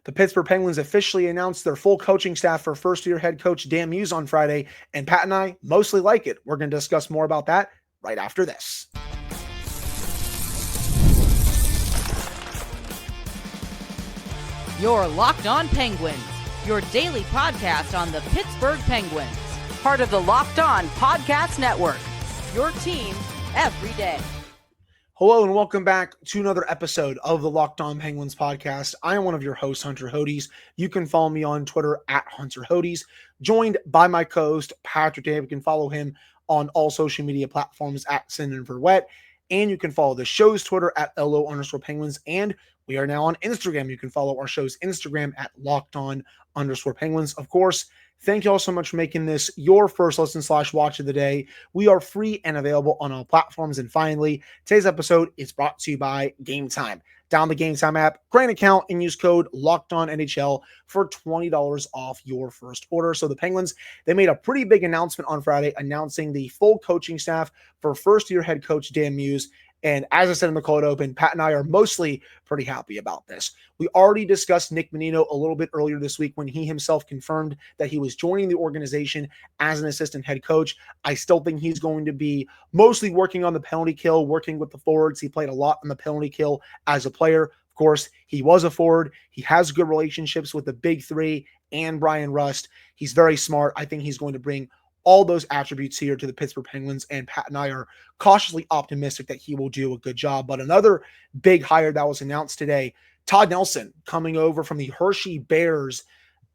The Pittsburgh Penguins officially announced their full coaching staff for first-year head coach Dan Muse on Friday, and Pat and I mostly like it. We're going to discuss more about that right after this. You're Locked On Penguins, your daily podcast on the Pittsburgh Penguins. Part of the Locked On Podcast Network, your team every day. Hello and welcome back to another episode of the Locked On Penguins podcast. I am one of your hosts, Hunter Hodes. You can follow me on Twitter at Hunter Hodes, joined by my co-host, Patrick Dave. You can follow him on all social media platforms at SindenForWet, and you can follow the show's Twitter at LO_Penguins, and we are now on Instagram. You can follow our show's Instagram at LockedOn_Penguins. Of course, thank you all so much for making this your first listen/watch of the day. We are free and available on all platforms. And finally, today's episode is brought to you by Game Time. Download the Game Time app, create an account, and use code LOCKEDONNHL for $20 off your first order. So the Penguins, they made a pretty big announcement on Friday announcing the full coaching staff for first-year head coach Dan Muse. And as I said in the cold open, Pat and I are mostly pretty happy about this. We already discussed Nick Bonino a little bit earlier this week when he himself confirmed that he was joining the organization as an assistant head coach. I still think he's going to be mostly working on the penalty kill, working with the forwards. He played a lot on the penalty kill as a player. Of course, he was a forward. He has good relationships with the big three and Brian Rust. He's very smart. I think he's going to bring all those attributes here to the Pittsburgh Penguins, and Pat and I are cautiously optimistic that he will do a good job. But another big hire that was announced today, Todd Nelson coming over from the Hershey Bears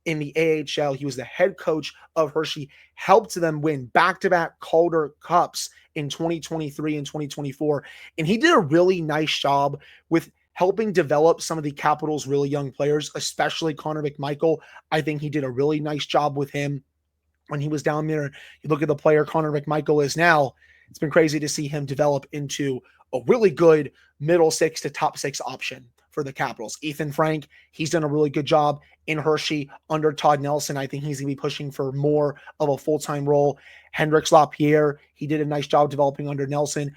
in the AHL. He was the head coach of Hershey, helped them win back-to-back Calder Cups in 2023 and 2024. And he did a really nice job with helping develop some of the Capitals' really young players, especially Connor McMichael. I think he did a really nice job with him when he was down there. You look at the player Connor McMichael is now, it's been crazy to see him develop into a really good middle six to top six option for the Capitals. Ethan Frank, he's done a really good job in Hershey under Todd Nelson. I think he's going to be pushing for more of a full-time role. Hendrix LaPierre, he did a nice job developing under Nelson.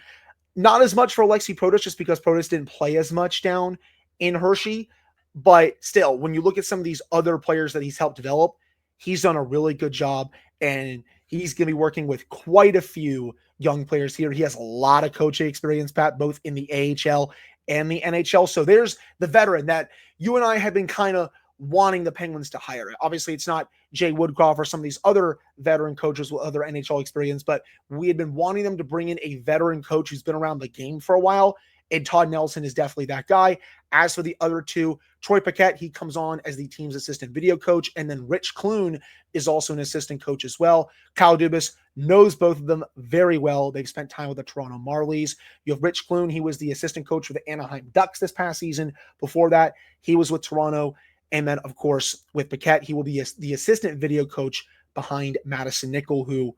Not as much for Alexi Protas, just because Protas didn't play as much down in Hershey. But still, when you look at some of these other players that he's helped develop, he's done a really good job, and he's going to be working with quite a few young players here. He has a lot of coaching experience, Pat, both in the AHL and the NHL. So there's the veteran that you and I have been kind of wanting the Penguins to hire. Obviously, it's not Jay Woodcroft or some of these other veteran coaches with other NHL experience, but we had been wanting them to bring in a veteran coach who's been around the game for a while, and Todd Nelson is definitely that guy. As for the other two, Troy Paquette, he comes on as the team's assistant video coach, and then Rich Clune is also an assistant coach as well. Kyle Dubas knows both of them very well. They've spent time with the Toronto Marlies. You have Rich Clune. He was the assistant coach for the Anaheim Ducks this past season. Before that, he was with Toronto. And then, of course, with Paquette, he will be the assistant video coach behind Madison Nickel, who,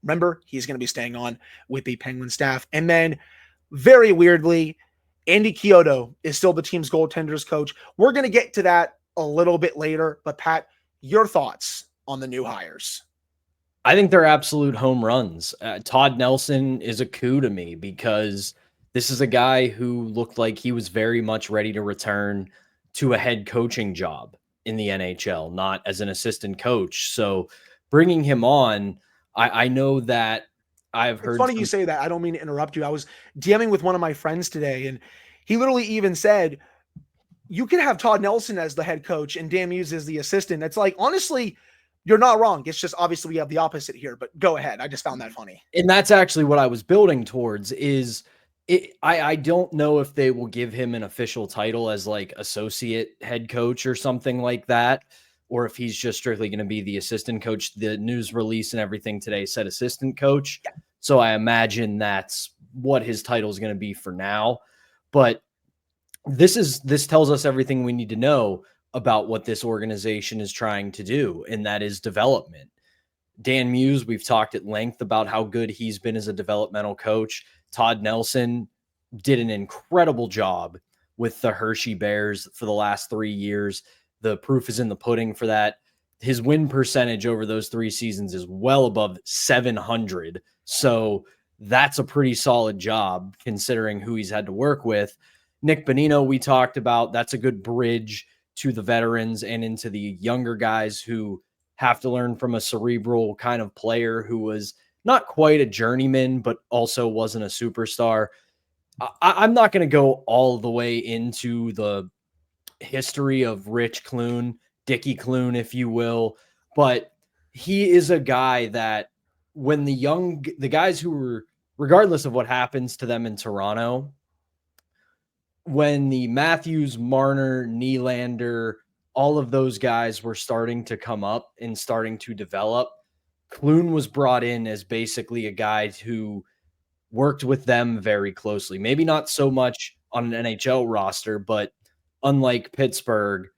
remember, he's going to be staying on with the Penguin staff. And then, very weirdly, Andy Chiodo is still the team's goaltenders coach. We're going to get to that a little bit later, but Pat, your thoughts on the new hires? I think they're absolute home runs. Todd Nelson is a coup to me because this is a guy who looked like he was very much ready to return to a head coaching job in the NHL, not as an assistant coach. So bringing him on, I know that I've heard. It's funny you say that. I don't mean to interrupt you. I was DMing with one of my friends today, and he literally even said, you could have Todd Nelson as the head coach and Dan Muse as the assistant. It's like, honestly, you're not wrong. It's just obviously we have the opposite here, but go ahead. I just found that funny. And that's actually what I was building towards is I don't know if they will give him an official title as like associate head coach or something like that, or if he's just strictly going to be the assistant coach. The news release and everything today said assistant coach. Yeah. So I imagine that's what his title is going to be for now. But this tells us everything we need to know about what this organization is trying to do, and that is development. Dan Muse, we've talked at length about how good he's been as a developmental coach. Todd Nelson did an incredible job with the Hershey Bears for the last 3 years. The proof is in the pudding for that. His win percentage over those 3 seasons is well above 700. So that's a pretty solid job considering who he's had to work with. Nick Bonino, we talked about, that's a good bridge to the veterans and into the younger guys who have to learn from a cerebral kind of player who was not quite a journeyman, but also wasn't a superstar. I'm not going to go all the way into the history of Rich Clune, Dickie Clune, if you will, but he is a guy that when the guys who were, regardless of what happens to them in Toronto, when the Matthews, Marner, Nylander, all of those guys were starting to come up and starting to develop, Clune was brought in as basically a guy who worked with them very closely. Maybe not so much on an NHL roster, but unlike Pittsburgh,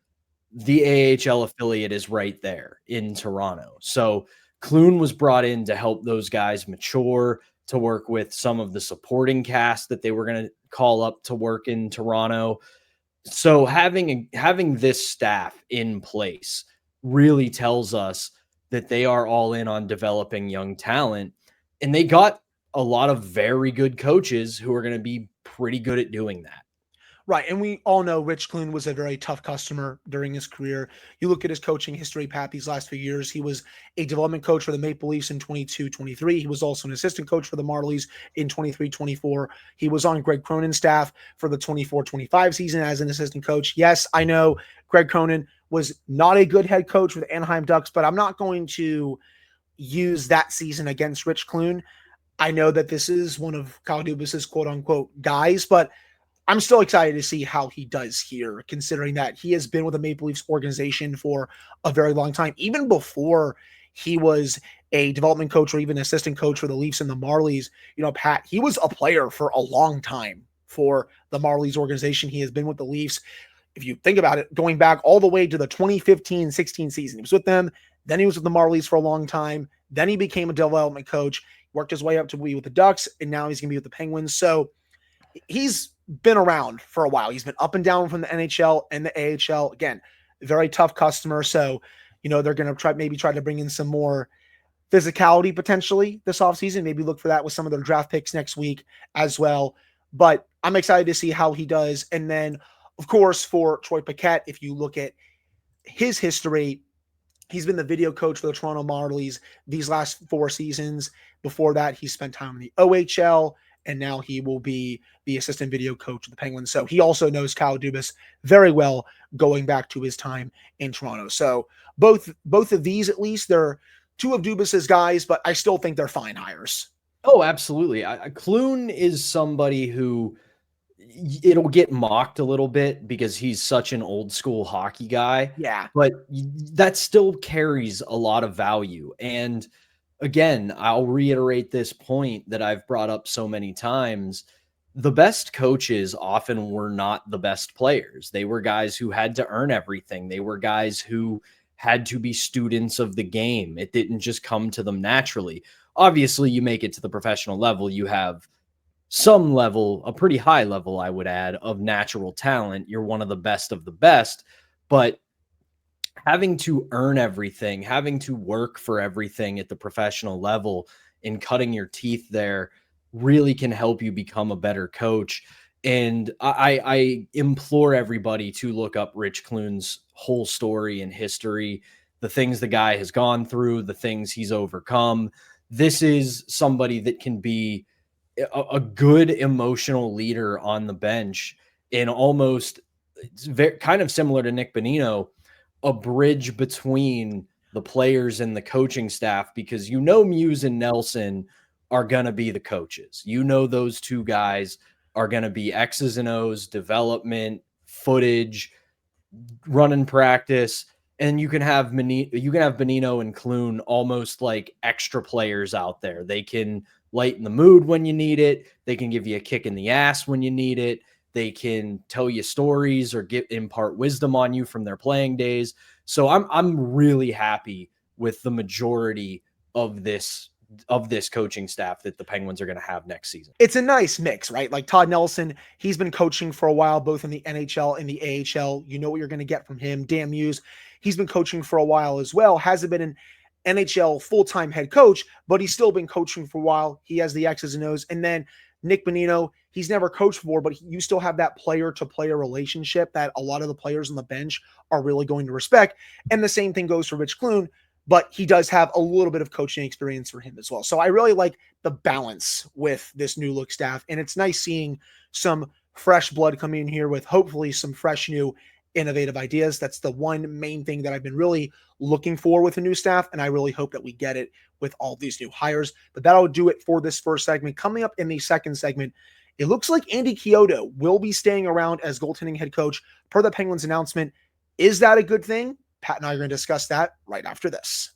the AHL affiliate is right there in Toronto. So Clune was brought in to help those guys mature, to work with some of the supporting cast that they were going to call up to work in Toronto. So having this staff in place really tells us that they are all in on developing young talent, and they got a lot of very good coaches who are going to be pretty good at doing that. Right. And we all know Rich Clune was a very tough customer during his career. You look at his coaching history, Pat, these last few years. He was a development coach for the Maple Leafs in 22-23. He was also an assistant coach for the Marlies in 23-24. He was on Greg Cronin's staff for the 24-25 season as an assistant coach. Yes, I know Greg Cronin was not a good head coach with the Anaheim Ducks, but I'm not going to use that season against Rich Clune. I know that this is one of Kyle Dubas's quote-unquote guys, but I'm still excited to see how he does here, considering that he has been with the Maple Leafs organization for a very long time. Even before he was a development coach or even assistant coach for the Leafs and the Marlies, you know, Pat, he was a player for a long time for the Marlies organization. He has been with the Leafs, if you think about it, going back all the way to the 2015-16 season. He was with them, then he was with the Marlies for a long time, then he became a development coach, worked his way up to be with the Ducks, and now he's going to be with the Penguins. So he's been around for a while. He's been up and down from the NHL and the AHL. Again, very tough customer. So, you know, they're going to try to bring in some more physicality potentially this offseason. Maybe look for that with some of their draft picks next week as well. But I'm excited to see how he does. And then, of course, for Troy Paquette, if you look at his history, he's been the video coach for the Toronto Marlies these last 4 seasons. Before that, he spent time in the OHL, and now he will be the assistant video coach of the Penguins. So he also knows Kyle Dubas very well, going back to his time in Toronto. So both of these, at least, they're 2 of Dubas's guys, but I still think they're fine hires. Oh, absolutely. Clune is somebody who it'll get mocked a little bit because he's such an old school hockey guy. Yeah. But that still carries a lot of value. And again, I'll reiterate this point that I've brought up so many times. The best coaches often were not the best players. They were guys who had to earn everything. They were guys who had to be students of the game. It didn't just come to them naturally. Obviously, you make it to the professional level, you have some level, a pretty high level, I would add, of natural talent. You're one of the best, but having to earn everything, having to work for everything at the professional level and cutting your teeth there really can help you become a better coach. And I implore everybody to look up Rich Clune's whole story and history, the things the guy has gone through, the things he's overcome. This is somebody that can be a good emotional leader on the bench, and almost, it's kind of similar to Nick Bonino, a bridge between the players and the coaching staff, because you know Muse and Nelson are going to be the coaches. You know those 2 guys are going to be X's and O's, development, footage, running practice, and you can have Bonino and Clune almost like extra players out there. They can lighten the mood when you need it. They can give you a kick in the ass when you need it. They can tell you stories or impart wisdom on you from their playing days. So I'm really happy with the majority of this coaching staff that the Penguins are going to have next season. It's a nice mix, right? Like Todd Nelson, he's been coaching for a while, both in the NHL and the AHL. You know what you're going to get from him. Dan Muse, he's been coaching for a while as well. Hasn't been an NHL full-time head coach, but he's still been coaching for a while. He has the X's and O's. And then Nick Bonino, he's never coached before, but you still have that player-to-player relationship that a lot of the players on the bench are really going to respect. And the same thing goes for Rich Clune, but he does have a little bit of coaching experience for him as well. So I really like the balance with this new look staff, and it's nice seeing some fresh blood coming in here with hopefully some fresh new innovative ideas. That's the one main thing that I've been really looking for with the new staff, and I really hope that we get it with all these new hires. But that'll do it for this first segment. Coming up in the second segment, it looks like Andy Chiodo will be staying around as goaltending head coach per the Penguins announcement. Is that a good thing? Pat and I are going to discuss that right after this.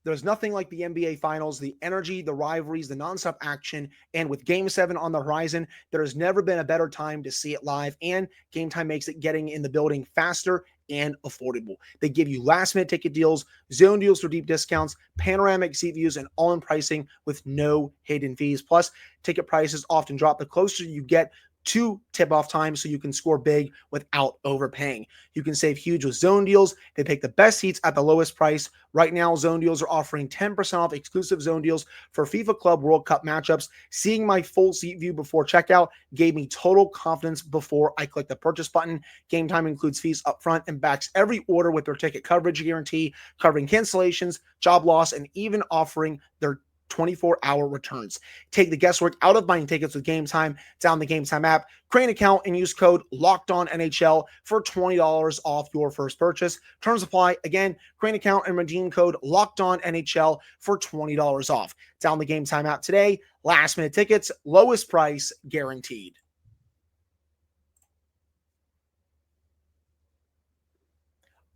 There's nothing like the NBA Finals, the energy, the rivalries, the nonstop action, and with Game 7 on the horizon, there has never been a better time to see it live, and Game Time makes it getting in the building faster and affordable. They give you last-minute ticket deals, zone deals for deep discounts, panoramic seat views, and all-in pricing with no hidden fees. Plus, ticket prices often drop the closer you get to tip-off time, so you can score big without overpaying. You can save huge with zone deals. They pick the best seats at the lowest price. Right now, zone deals are offering 10% off exclusive zone deals for FIFA Club World Cup matchups. Seeing my full seat view before checkout gave me total confidence before I clicked the purchase button. Game Time includes fees up front and backs every order with their ticket coverage guarantee, covering cancellations, job loss, and even offering their 24-hour returns. Take the guesswork out of buying tickets with Game Time. Download the Game Time app, create an account, and use code LOCKEDONNHL for $20 off your first purchase. Terms apply. Again, create an account and redeem code LOCKEDONNHL for $20 off. Download the Game Time app today. Last-minute tickets, lowest price guaranteed.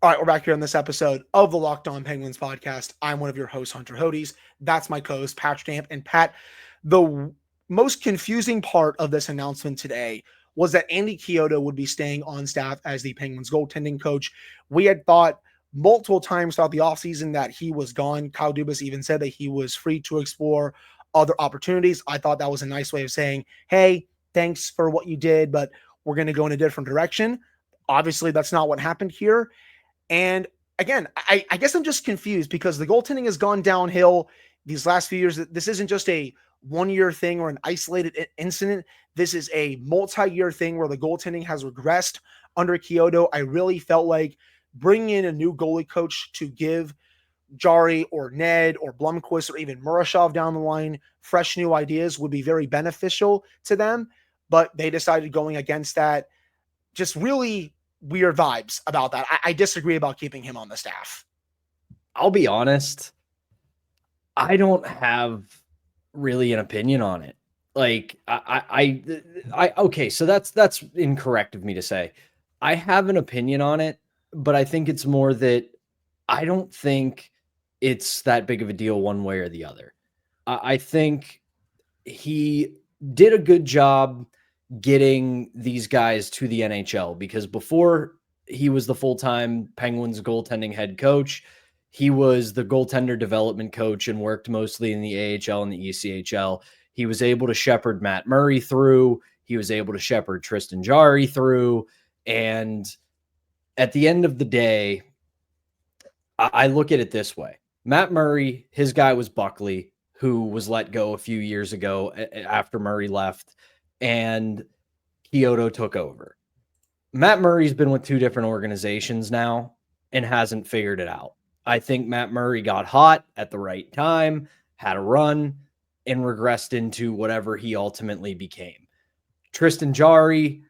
All right, we're back here on this episode of the Locked On Penguins podcast. I'm one of your hosts, Hunter Hodes. That's my co-host, Patrick Damp. And Pat, the most confusing part of this announcement today was that Andy Chiodo would be staying on staff as the Penguins goaltending coach. We had thought multiple times throughout the offseason that he was gone. Kyle Dubas even said that he was free to explore other opportunities. I thought that was a nice way of saying, hey, thanks for what you did, but we're going to go in a different direction. Obviously, that's not what happened here. And again, I guess I'm just confused because the goaltending has gone downhill these last few years. This isn't just a one-year thing or an isolated incident. This is a multi-year thing where the goaltending has regressed under Chiodo. I really felt like bringing in a new goalie coach to give Jari or Ned or Blomqvist or even Murashov down the line fresh new ideas would be very beneficial to them. But they decided going against that. Just really weird vibes about that. I disagree about keeping him on the staff. I'll be honest. I don't have really an opinion on it. Like okay, so that's incorrect of me to say. I have an opinion on it, but I think it's more that I don't think it's that big of a deal one way or the other. I think he did a good job getting these guys to the NHL, because before he was the full-time Penguins goaltending head coach, he was the goaltender development coach and worked mostly in the AHL and the ECHL. He was able to shepherd Matt Murray through. He was able to shepherd Tristan Jarry through. And at the end of the day, I look at it this way. Matt Murray, his guy was Buckley, who was let go a few years ago after Murray left, and Chiodo took over. Matt Murray's been with two different organizations now and hasn't figured it out. I think Matt Murray got hot at the right time, had a run, and regressed into whatever he ultimately became. Tristan Jarry,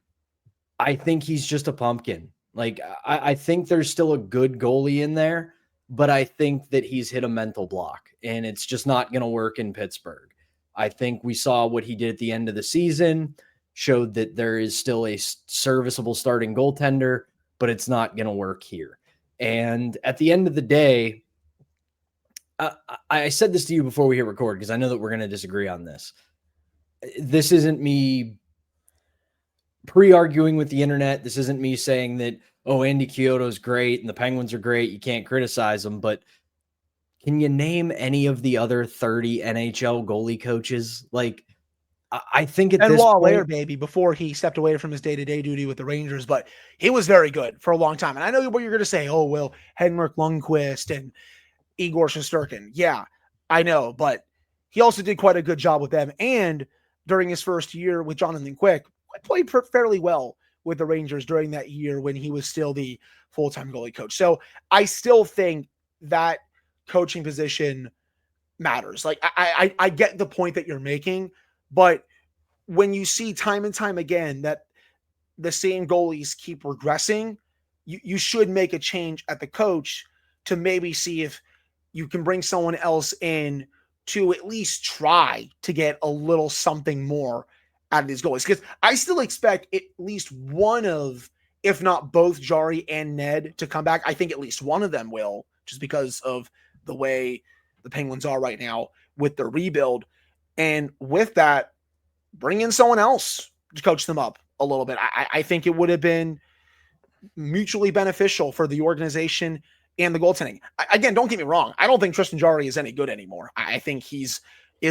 I think he's just a pumpkin. Like, I think there's still a good goalie in there, but I think that he's hit a mental block, and it's just not going to work in Pittsburgh. I think we saw what he did at the end of the season, showed that there is still a serviceable starting goaltender, but it's not going to work here. And at the end of the day, I said this to you before we hit record, because I know that we're going to disagree on this. This isn't me pre-arguing with the internet. This isn't me saying that, oh, Andy Chiodo is great and the Penguins are great, you can't criticize them, but can you name any of the other 30 NHL goalie coaches? Like, I think at this point, Later, baby, before he stepped away from his day-to-day duty with the Rangers, but he was very good for a long time. And I know what you're going to say. Oh, well, Henrik Lundqvist and Igor Shesterkin. Yeah, I know, but he also did quite a good job with them. And during his first year with Jonathan Quick, played fairly well with the Rangers during that year when he was still the full-time goalie coach. So I still think that coaching position matters. Like I get the point that you're making, but when you see time and time again that the same goalies keep regressing, you should make a change at the coach to maybe see if you can bring someone else in to at least try to get a little something more out of these goalies. Because I still expect at least one of, if not both, Jari and Ned to come back. I think at least one of them will, just because of the way the Penguins are right now with their rebuild. And with that, bring in someone else to coach them up a little bit. I think it would have been mutually beneficial for the organization and the goaltending. Again, don't get me wrong. I don't think Tristan Jarry is any good anymore. I think is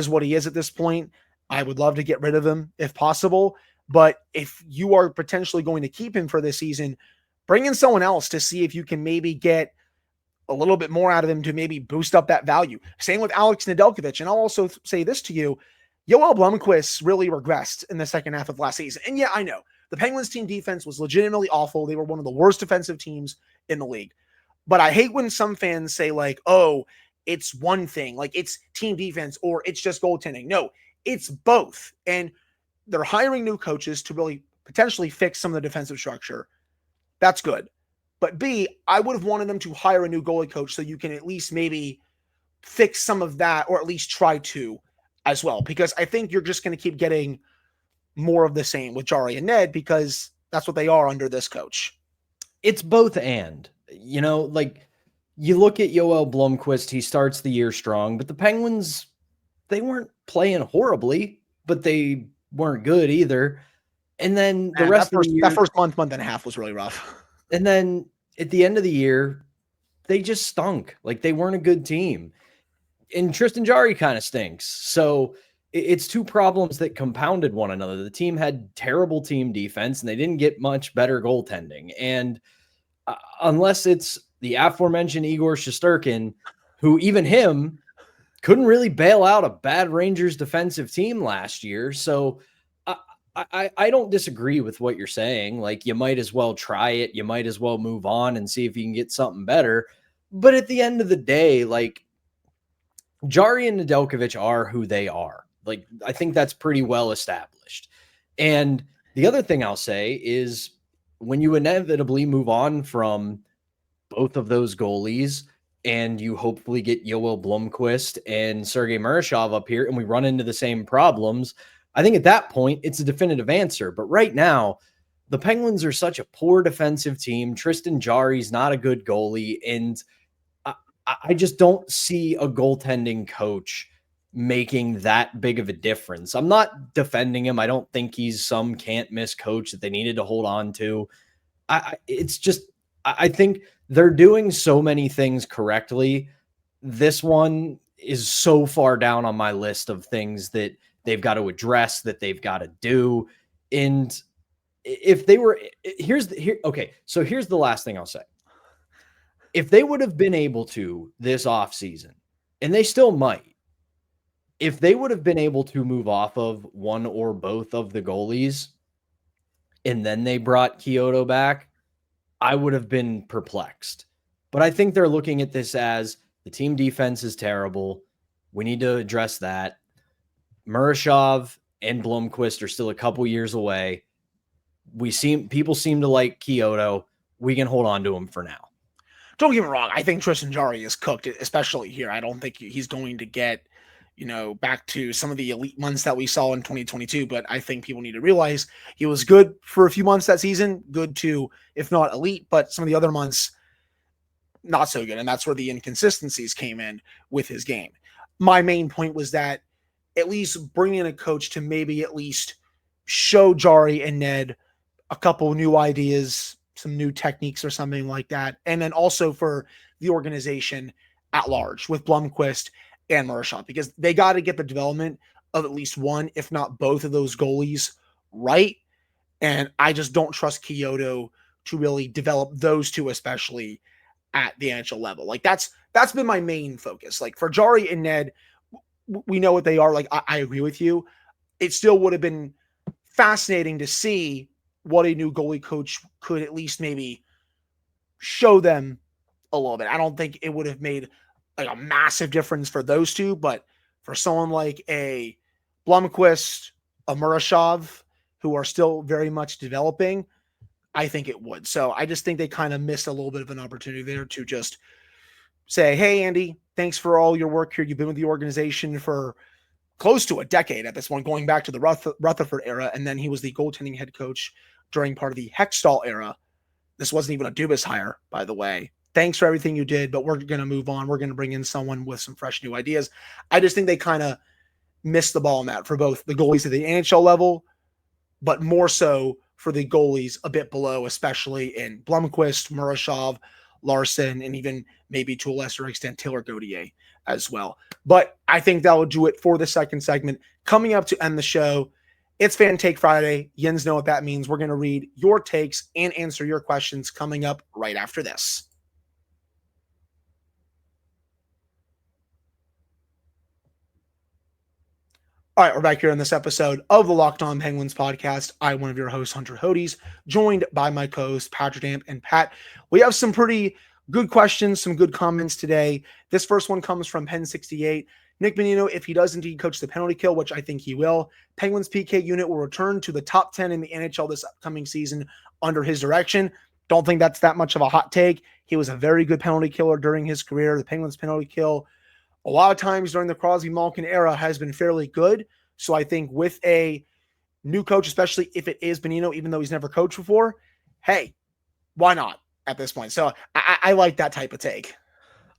what he is at this point. I would love to get rid of him if possible. But if you are potentially going to keep him for this season, bring in someone else to see if you can maybe get a little bit more out of him to maybe boost up that value. Same with Alex Nedeljkovic. And I'll also say this to you. Yoel Blomqvist really regressed in the second half of last season. And yeah, I know the Penguins team defense was legitimately awful. They were one of the worst defensive teams in the league. But I hate when some fans say like, oh, it's one thing, like it's team defense or it's just goaltending. No, it's both. And they're hiring new coaches to really potentially fix some of the defensive structure. That's good. But B, I would have wanted them to hire a new goalie coach so you can at least maybe fix some of that, or at least try to as well. Because I think you're just going to keep getting more of the same with Jari and Ned, because that's what they are under this coach. It's both and. You know, like you look at Yoel Blomqvist, he starts the year strong, but the Penguins, they weren't playing horribly, but they weren't good either. And then the rest of the year, that first month and a half was really rough. And then at the end of the year, they just stunk. Like they weren't a good team. And Tristan Jarry kind of stinks. So it's two problems that compounded one another. The team had terrible team defense and they didn't get much better goaltending. And unless it's the aforementioned Igor Shesterkin, who even him couldn't really bail out a bad Rangers defensive team last year. So I don't disagree with what you're saying. Like you might as well try it. You might as well move on and see if you can get something better. But at the end of the day, like Jarry and Nedeljkovic are who they are. Like I think that's pretty well established. And the other thing I'll say is when you inevitably move on from both of those goalies and you hopefully get Yoel Blomqvist and Sergei Murashov up here and we run into the same problems, I think at that point it's a definitive answer. But right now, the Penguins are such a poor defensive team. Tristan Jarry's not a good goalie. And I just don't see a goaltending coach making that big of a difference. I'm not defending him. I don't think he's some can't miss coach that they needed to hold on to. I think they're doing so many things correctly. This one is so far down on my list of things that they've got to address, that they've got to do. And if they were so here's the last thing I'll say. If they would have been able to this offseason, and they still might, if they would have been able to move off of one or both of the goalies and then they brought Chiodo back, I would have been perplexed. But I think they're looking at this as the team defense is terrible. We need to address that. Murashov and Blomqvist are still a couple years away. People seem to like Chiodo. We can hold on to him for now. Don't get me wrong. I think Tristan Jarry is cooked, especially here. I don't think he's going to get, back to some of the elite months that we saw in 2022. But I think people need to realize he was good for a few months that season, good to, if not elite, but some of the other months, not so good. And that's where the inconsistencies came in with his game. My main point was that at least bring in a coach to maybe at least show Jarry and Ned a couple new ideas, some new techniques or something like that. And then also for the organization at large with Blomqvist and Murashov, because they got to get the development of at least one, if not both of those goalies right. And I just don't trust Chiodo to really develop those two, especially at the NHL level. Like that's been my main focus. Like for Jarry and Ned, we know what they are. Like, I agree with you. It still would have been fascinating to see what a new goalie coach could at least maybe show them a little bit. I don't think it would have made like a massive difference for those two, but for someone like a Blomqvist, a Murashov, who are still very much developing, I think it would. So I just think they kind of missed a little bit of an opportunity there to just say, hey, Andy, thanks for all your work here. You've been with the organization for close to a decade at this point, going back to the Rutherford era. And then he was the goaltending head coach during part of the Hextall era. This wasn't even a Dubas hire, by the way. Thanks for everything you did, but we're going to move on. We're going to bring in someone with some fresh new ideas. I just think they kind of missed the ball on that for both the goalies at the NHL level, but more so for the goalies a bit below, especially in Blomqvist, Murashov, Larson, and even maybe to a lesser extent, Taylor Gauthier as well. But I think that will do it for the second segment. Coming up to end the show, it's Fan Take Friday. Yins know what that means. We're going to read your takes and answer your questions coming up right after this. All right, we're back here in this episode of the Locked On Penguins podcast. I'm one of your hosts, Hunter Hodes, joined by my co-hosts, Patrick Damp and Pat. We have some pretty good questions, some good comments today. This first one comes from Pen68. Nick Bonino, if he does indeed coach the penalty kill, which I think he will, Penguins PK unit will return to the top 10 in the NHL this upcoming season under his direction. Don't think that's that much of a hot take. He was a very good penalty killer during his career. The Penguins penalty kill, a lot of times during the Crosby-Malkin era, has been fairly good. So I think with a new coach, especially if it is Bonino, even though he's never coached before, hey, why not at this point? So I like that type of take.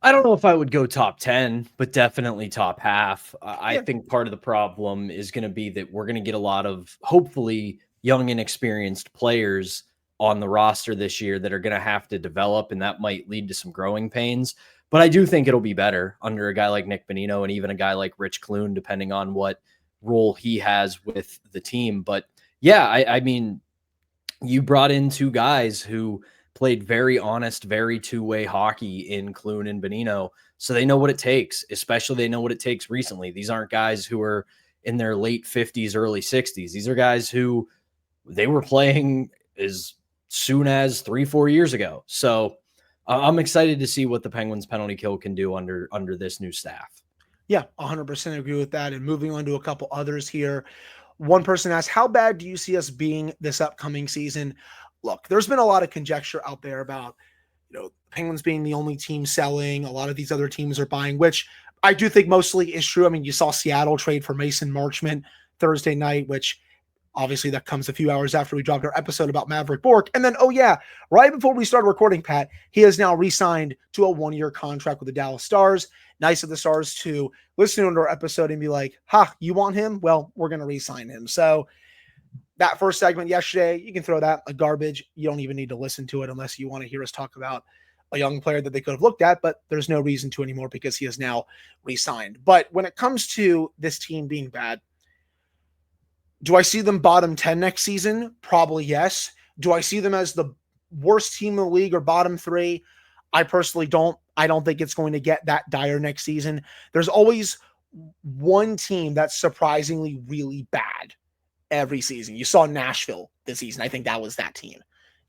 I don't know if I would go top 10, but definitely top half. I think part of the problem is going to be that we're going to get a lot of, hopefully, young and experienced players on the roster this year that are going to have to develop, and that might lead to some growing pains. But I do think it'll be better under a guy like Nick Bonino and even a guy like Rich Clune, depending on what role he has with the team. But yeah, I mean, you brought in two guys who played very honest, very two-way hockey in Clune and Bonino. So they know what it takes, especially they know what it takes recently. These aren't guys who are in their late 50s, early 60s. These are guys who they were playing as soon as 3-4 years ago. So I'm excited to see what the Penguins penalty kill can do under this new staff. Yeah, 100% agree with that. And moving on to a couple others here. One person asked, how bad do you see us being this upcoming season? Look, there's been a lot of conjecture out there about, the Penguins being the only team selling. A lot of these other teams are buying, which I do think mostly is true. I mean, you saw Seattle trade for Mason Marchment Thursday night, which obviously that comes a few hours after we dropped our episode about Maverick Bourque. And then, right before we started recording, Pat, he has now re-signed to a 1-year contract with the Dallas Stars. Nice of the Stars to listen to our episode and be like, you want him? Well, we're going to re-sign him. So that first segment yesterday, you can throw that like garbage. You don't even need to listen to it unless you want to hear us talk about a young player that they could have looked at, but there's no reason to anymore because he is now re-signed. But when it comes to this team being bad, do I see them bottom 10 next season? Probably yes. Do I see them as the worst team in the league or bottom 3? I personally don't. I don't think it's going to get that dire next season. There's always one team that's surprisingly really bad every season. You saw Nashville this season. I think that was that team.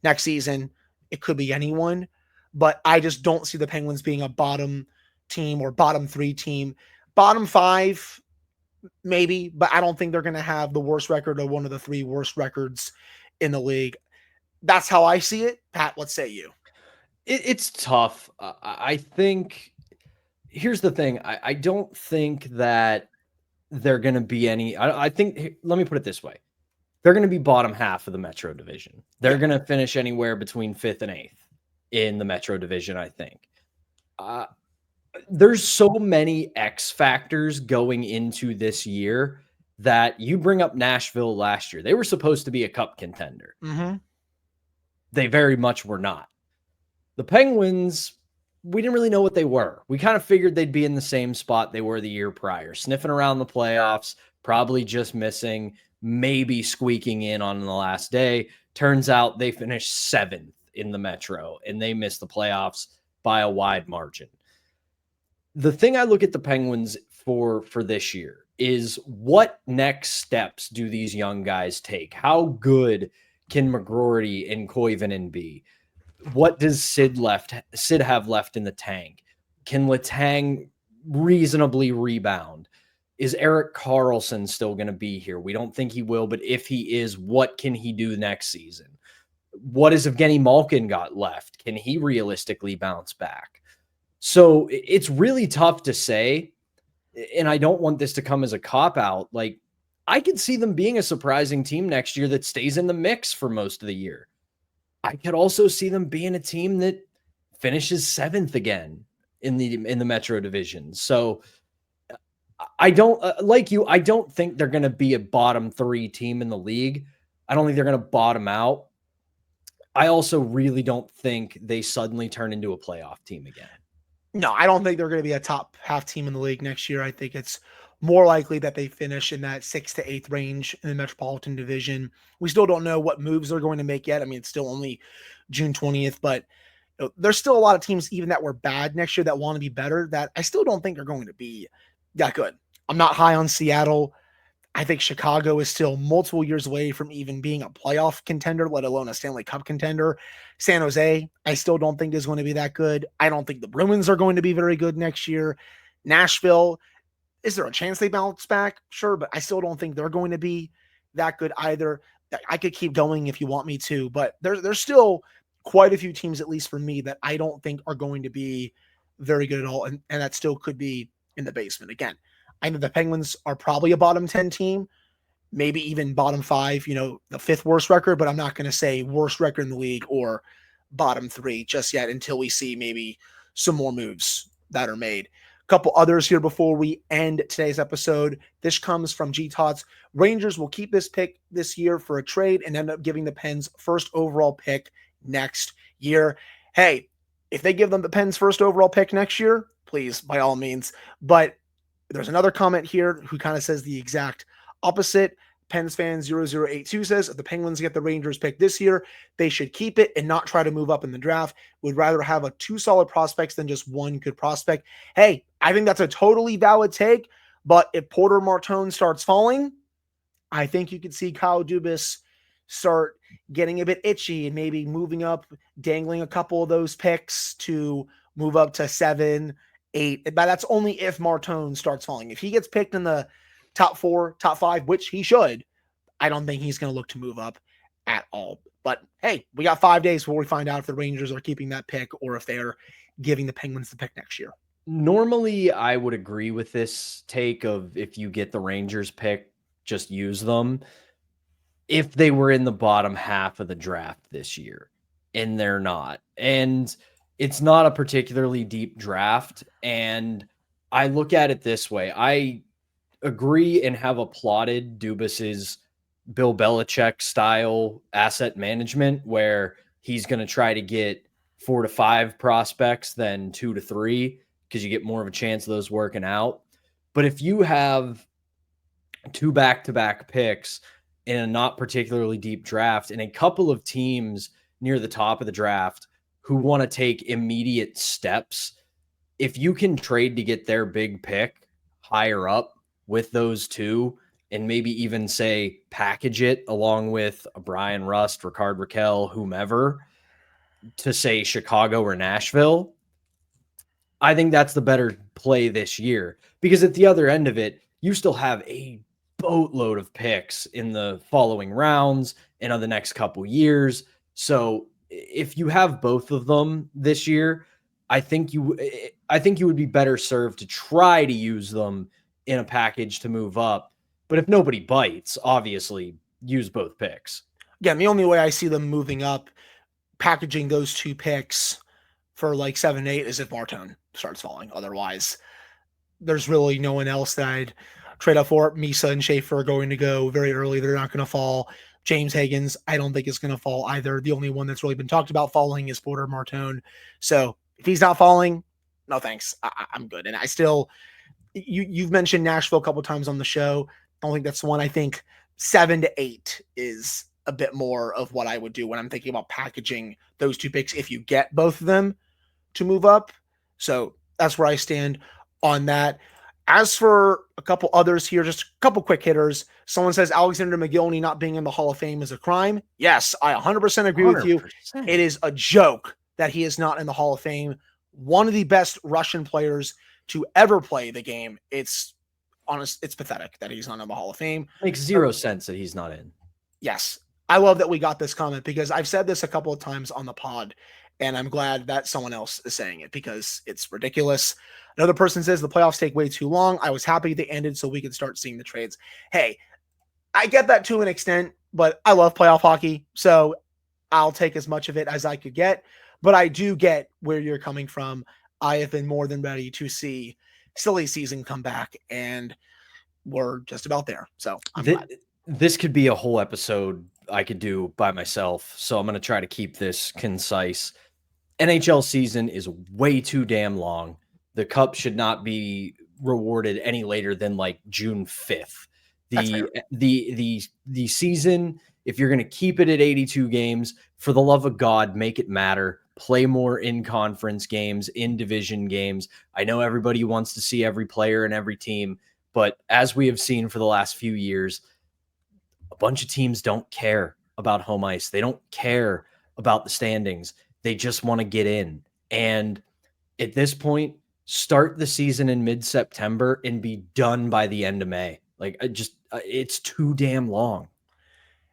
Next season, it could be anyone, but I just don't see the Penguins being a bottom team or bottom 3 team. Bottom 5, maybe, but I don't think they're going to have the worst record or one of the 3 worst records in the league. That's how I see it. Pat, what say you? It's tough. I think here's the thing. I don't think that they're going to be any. I think, let me put it this way. They're going to be bottom half of the Metro Division. They're going to finish anywhere between 5th and 8th in the Metro Division, I think. There's so many X factors going into this year that you bring up Nashville last year. They were supposed to be a cup contender. Mm-hmm. They very much were not. The Penguins, we didn't really know what they were. We kind of figured they'd be in the same spot they were the year prior, sniffing around the playoffs, probably just missing, maybe squeaking in on the last day. Turns out they finished 7th in the Metro, and they missed the playoffs by a wide margin. The thing I look at the Penguins for this year is what next steps do these young guys take? How good can McGroarty and Koivunen be? What does Sid have left in the tank? Can Letang reasonably rebound? Is Erik Karlsson still going to be here? We don't think he will, but if he is, what can he do next season? What has Evgeny Malkin got left? Can he realistically bounce back? So it's really tough to say, and I don't want this to come as a cop-out. Like, I could see them being a surprising team next year that stays in the mix for most of the year. I could also see them being a team that finishes 7th again in the Metro Division. So I don't like you. I don't think they're going to be a bottom 3 team in the league. I don't think they're going to bottom out. I also really don't think they suddenly turn into a playoff team again. No, I don't think they're going to be a top half team in the league next year. I think it's more likely that they finish in that 6th to 8th range in the Metropolitan Division. We still don't know what moves they're going to make yet. I mean, it's still only June 20th, but there's still a lot of teams, even that were bad next year, that want to be better, that I still don't think are going to be that good. I'm not high on Seattle. I think Chicago is still multiple years away from even being a playoff contender, let alone a Stanley Cup contender. San Jose, I still don't think is going to be that good. I don't think the Bruins are going to be very good next year. Nashville, is there a chance they bounce back? Sure, but I still don't think they're going to be that good either. I could keep going if you want me to, but there's still quite a few teams, at least for me, that I don't think are going to be very good at all, and that still could be in the basement. Again, I know the Penguins are probably a bottom 10 team, maybe even bottom 5, the 5th worst record, but I'm not going to say worst record in the league or bottom 3 just yet until we see maybe some more moves that are made. A couple others here before we end today's episode. This comes from G Tots. Rangers will keep this pick this year for a trade and end up giving the Pens first overall pick next year. Hey, if they give them the Pens first overall pick next year, please, by all means. But there's another comment here who kind of says the exact opposite. Pens fan 0082 says, if the Penguins get the Rangers pick this year, they should keep it and not try to move up in the draft. Would rather have 2 solid prospects than just 1 good prospect. Hey, I think that's a totally valid take, but if Porter Martone starts falling, I think you could see Kyle Dubas start getting a bit itchy and maybe moving up, dangling a couple of those picks to move up to 7, 8. But that's only if Martone starts falling. If he gets picked in the top 4, top 5, which he should, I don't think he's going to look to move up at all. But hey, we got 5 days before we find out if the Rangers are keeping that pick or if they're giving the Penguins the pick next year. Normally, I would agree with this take of if you get the Rangers pick, just use them. If they were in the bottom half of the draft this year, and they're not. And it's not a particularly deep draft. And I look at it this way. I agree and have applauded Dubas's Bill Belichick style asset management, where he's going to try to get 4 to 5 prospects than 2 to 3, because you get more of a chance of those working out. But if you have 2 back-to-back picks in a not particularly deep draft and a couple of teams near the top of the draft who want to take immediate steps, if you can trade to get their big pick higher up with those 2 and maybe even say package it along with a Brian Rust, Ricard Raquel, whomever, to say Chicago or Nashville, I think that's the better play this year, because at the other end of it, you still have a boatload of picks in the following rounds and on the next couple years. So if you have both of them this year, I think you would be better served to try to use them in a package to move up. But if nobody bites, obviously use both picks. Again, the only way I see them moving up, packaging those 2 picks for like 7, 8 is if Martone starts falling. Otherwise, there's really no one else that I'd trade up for. Misa and Schaefer are going to go very early. They're not going to fall. James Higgins, I don't think is going to fall either. The only one that's really been talked about falling is Porter Martone. So if he's not falling, no thanks. I'm good. And I still, you've mentioned Nashville a couple times on the show. I don't think that's the one. I think 7 to 8 is a bit more of what I would do when I'm thinking about packaging those 2 picks if you get both of them to move up. So that's where I stand on that. As for a couple others here, just a couple quick hitters. Someone says Alexander McGillney not being in the Hall of Fame is a crime. Yes, I 100% agree with you. 100%. It is a joke that he is not in the Hall of Fame. One of the best Russian players to ever play the game. It's pathetic that he's not in the Hall of Fame. Makes zero sense that he's not in. Yes. I love that we got this comment because I've said this a couple of times on the pod, and I'm glad that someone else is saying it because it's ridiculous. Another person says the playoffs take way too long. I was happy they ended so we could start seeing the trades. Hey, I get that to an extent, but I love playoff hockey, so I'll take as much of it as I could get. But I do get where you're coming from. I have been more than ready to see silly season come back, and we're just about there. So I'm glad. This could be a whole episode I could do by myself, so I'm going to try to keep this concise. NHL season is way too damn long. The cup should not be rewarded any later than like June 5th. The season, if you're going to keep it at 82 games, for the love of God, make it matter. Play more in conference games, in division games. I know everybody wants to see every player and every team, but as we have seen for the last few years, a bunch of teams don't care about home ice. They don't care about the standings. They just want to get in. And at this point, start the season in mid-September and be done by the end of May. Like, it's too damn long.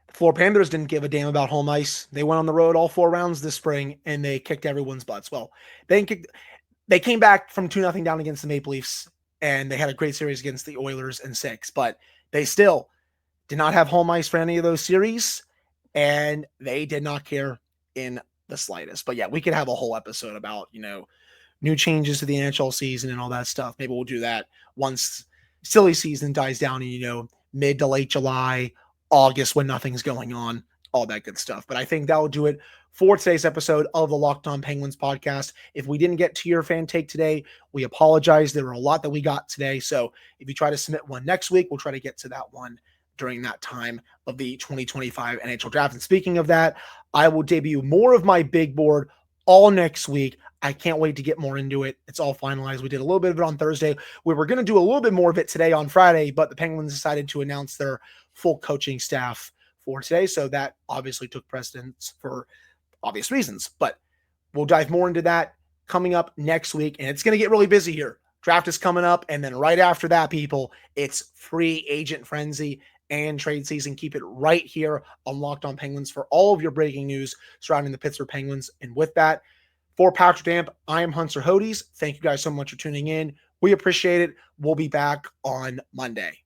The Florida Panthers didn't give a damn about home ice. They went on the road all 4 rounds this spring, and they kicked everyone's butts. Well, they came back from 2-0 down against the Maple Leafs, and they had a great series against the Oilers in 6, but they still did not have home ice for any of those series, and they did not care in the slightest. But yeah, we could have a whole episode about, new changes to the NHL season and all that stuff. Maybe we'll do that once silly season dies down in, mid to late July, August, when nothing's going on, all that good stuff. But I think that will do it for today's episode of the Locked On Penguins podcast. If we didn't get to your fan take today, we apologize. There were a lot that we got today. So if you try to submit one next week, we'll try to get to that one during that time of the 2025 NHL draft. And speaking of that, I will debut more of my big board all next week. I can't wait to get more into it. It's all finalized. We did a little bit of it on Thursday. We were going to do a little bit more of it today on Friday, but the Penguins decided to announce their full coaching staff for today. So that obviously took precedence for obvious reasons, but we'll dive more into that coming up next week. And it's going to get really busy here. Draft is coming up. And then right after that, people, it's free agent frenzy and trade season. Keep it right here on Locked On Penguins for all of your breaking news surrounding the Pittsburgh Penguins. And with that, for Patrick Damp, I am Hunter Hodes. Thank you guys so much for tuning in. We appreciate it. We'll be back on Monday.